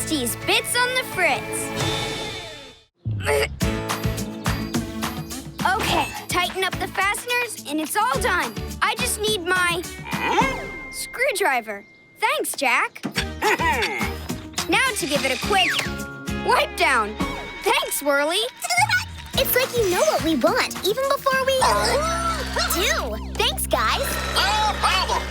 Rusty's Bitz on the Fritz. Okay, tighten up the fasteners and it's all done. I just need my screwdriver. Thanks, Jack. Now to give it a quick wipe down. Thanks, Whirly. It's like you know what we want, even before we do. Thanks, guys. No problem.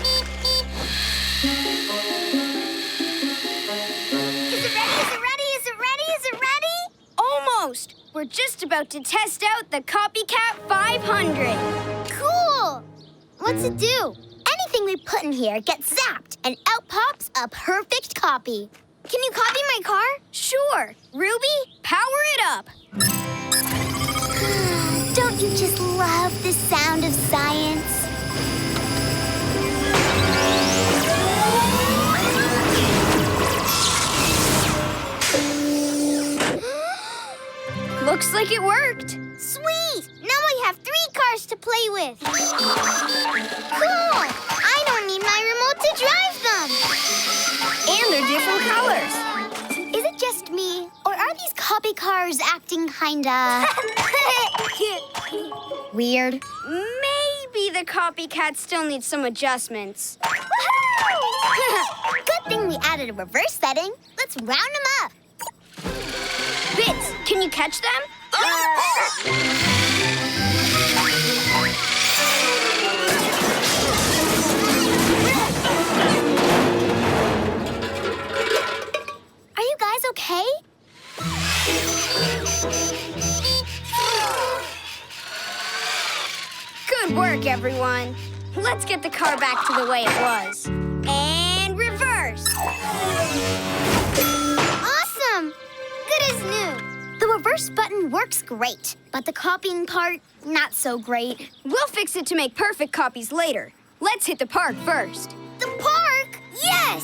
Is it ready? Is it ready? Is it ready? Is it ready? Almost. We're just about to test out the Copycat 500. Cool. What's it do? Anything we put in here gets zapped, and out pops a perfect copy. Can you copy my car? Sure. Ruby, power it up. Don't you just love the sound of science? Looks like it worked. Sweet! Now I have 3 cars to play with. Cool! I don't need my remote to drive them. And they're different colors. Is it just me, or are these copy cars acting kinda weird? Maybe the Copycat still needs some adjustments. Good thing we added a reverse setting. Let's round them up. Bitz, can you catch them? Are you guys okay? Good work, everyone. Let's get the car back to the way it was. And reverse. Awesome! Good as new. The reverse button works great, but the copying part, not so great. We'll fix it to make perfect copies later. Let's hit the park first. The park? Yes!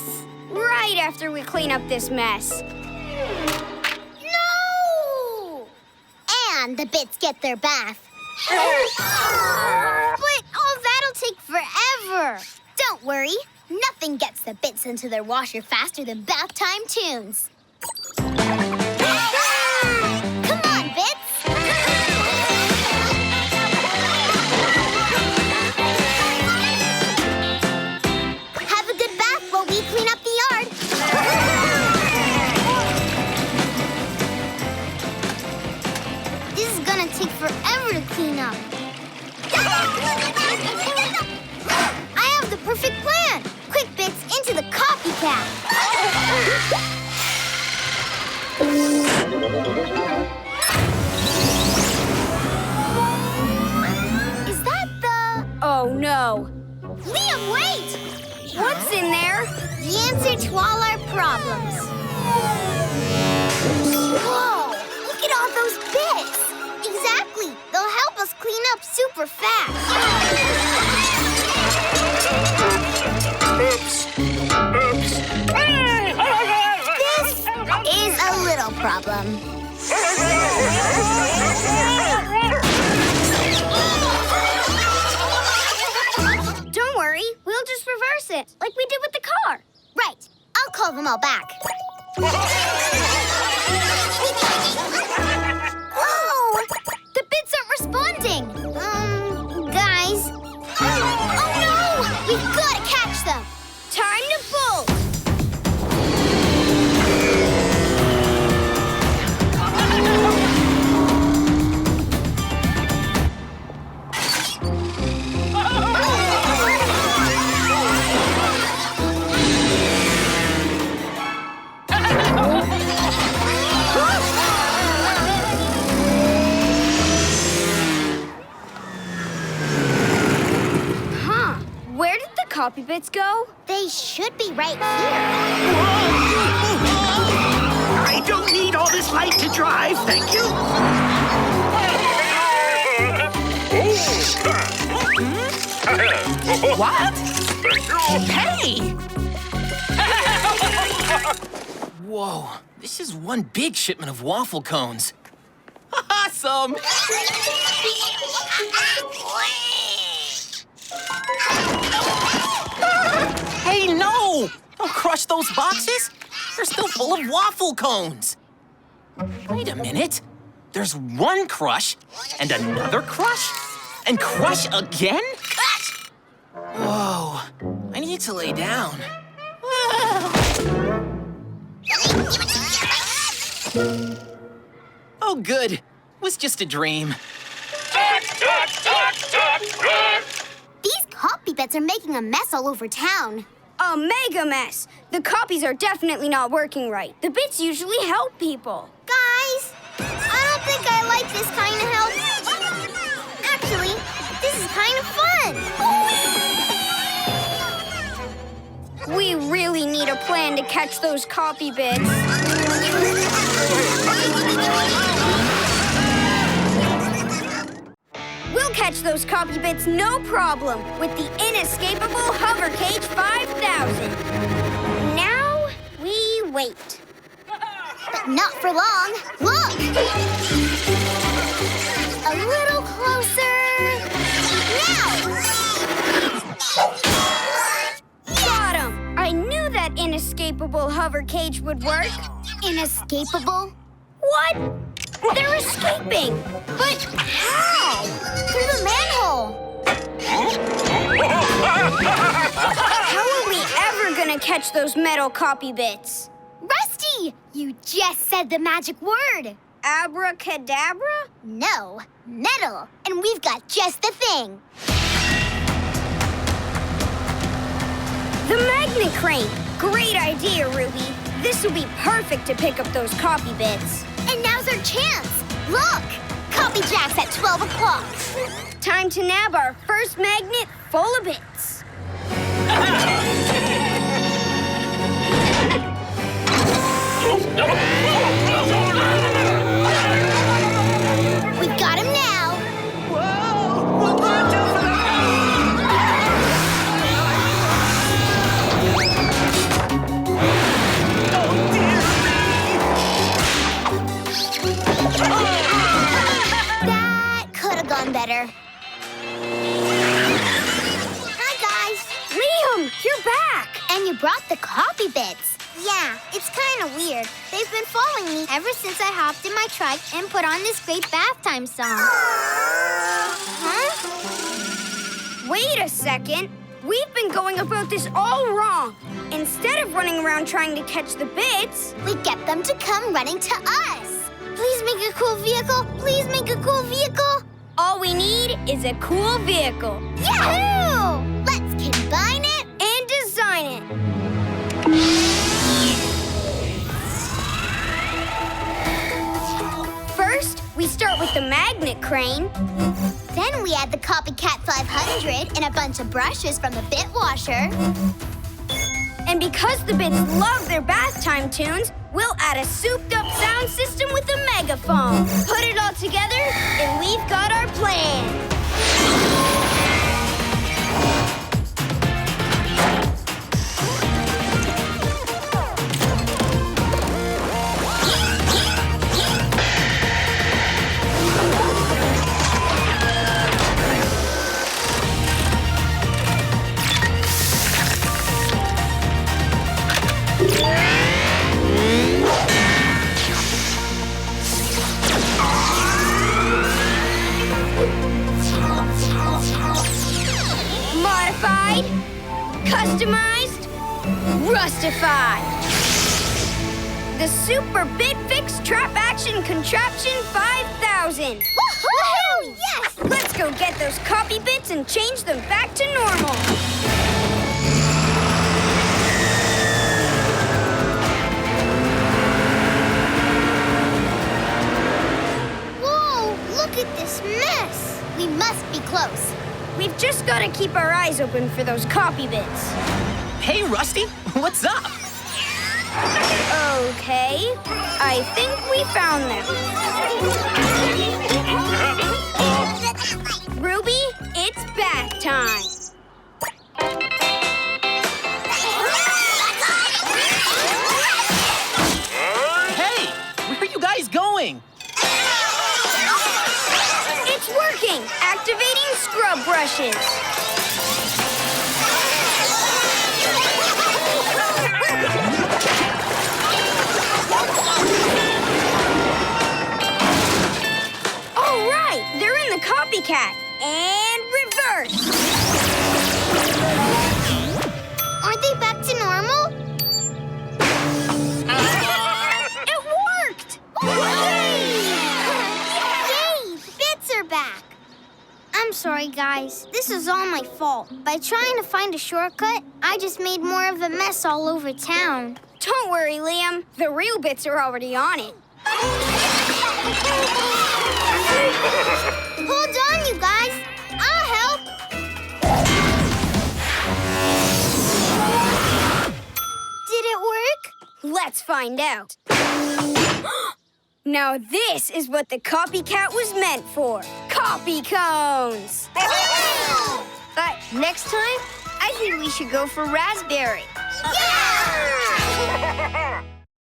Right after we clean up this mess. No! And the Bitz get their bath. But all that'll take forever. Don't worry. Nothing gets the Bitz into their washer faster than bath time tunes. Come on, Bitz. Have a good bath while we clean up the yard. This is gonna take forever to clean up. I have the perfect plan. Quick Bitz into the Copycat. Is that the... Oh, no. Liam, wait! What's in there? The answer to all our problems. Whoa! Look at all those bits! Exactly! They'll help us clean up super fast. Oops. Oops. This is a little problem. Don't worry. We'll just reverse it, like we did with the car. Right. I'll call them all back. Oh! The Bitz aren't responding. Guys. Oh, no! We've got to catch them. Time to bolt. Huh. Where did the copy bits go? They should be right here. I don't need all this light to drive, thank you. What? Hey! Whoa, this is one big shipment of waffle cones. Awesome! Hey, no! Don't crush those boxes. are still full of waffle cones. Wait a minute. There's one crush, and another crush, and crush again? Whoa, I need to lay down. Oh, good. It was just a dream. These copy bits are making a mess all over town. A mega mess. The copies are definitely not working right. The bits usually help people. Guys, I don't think I like this kind of help. Actually, this is kind of fun. We really need a plan to catch those copy bits. We'll catch those copy bits no problem with the inescapable hover cage 5000. Now we wait. But not for long. Look! A little closer. Now! Got 'em! I knew that inescapable hover cage would work. Inescapable? What? They're escaping! But how? Through the manhole. How are we ever gonna catch those metal copy bits? Rusty, you just said the magic word. Abracadabra? No, metal. And we've got just the thing. The magnet crane! Great idea, Ruby. This will be perfect to pick up those copy bits. And now's our chance. Look, copy jacks at 12 o'clock. Time to nab our first magnet full of bits. We've got him now. That could have gone better. Hi, guys. Liam, you're back! And you brought the copy bits. Yeah, it's kind of weird. They've been following me ever since I hopped in my truck and put on this great bath time song. Huh? Wait a second. We've been going about this all wrong. Instead of running around trying to catch the bits, We get them to come running to us. Please make a cool vehicle. Please make a cool vehicle. all we need is a cool vehicle. Yahoo! Let's combine it. And design it. First, we start with the magnet crane. Then we add the Copycat 500 and a bunch of brushes from the bit washer. And because the bits love their bath time tunes, we'll add a souped-up sound system with a megaphone. Put it all together, and we've got our plan. Modified, customized, Rustify. The Super Bit Fix Trap Action Contraption 5000. Woohoo! Yes! Let's go get those copy bits and change them back to normal. Whoa! Look at this mess. We must be close. We've just got to keep our eyes open for those copy bits. Hey, Rusty, what's up? Okay, I think we found them. Ruby, it's bath time. Hey, where are you guys going? It's working! Activating scrub brushes. sorry, guys. This is all my fault. By trying to find a shortcut, I just made more of a mess all over town. Don't worry, Liam. The real Bitz are already on it. Hold on, you guys. I'll help. Did it work? Let's find out. Now this is what the copycat was meant for. Copy cones! But next time, I think we should go for raspberry. Yeah!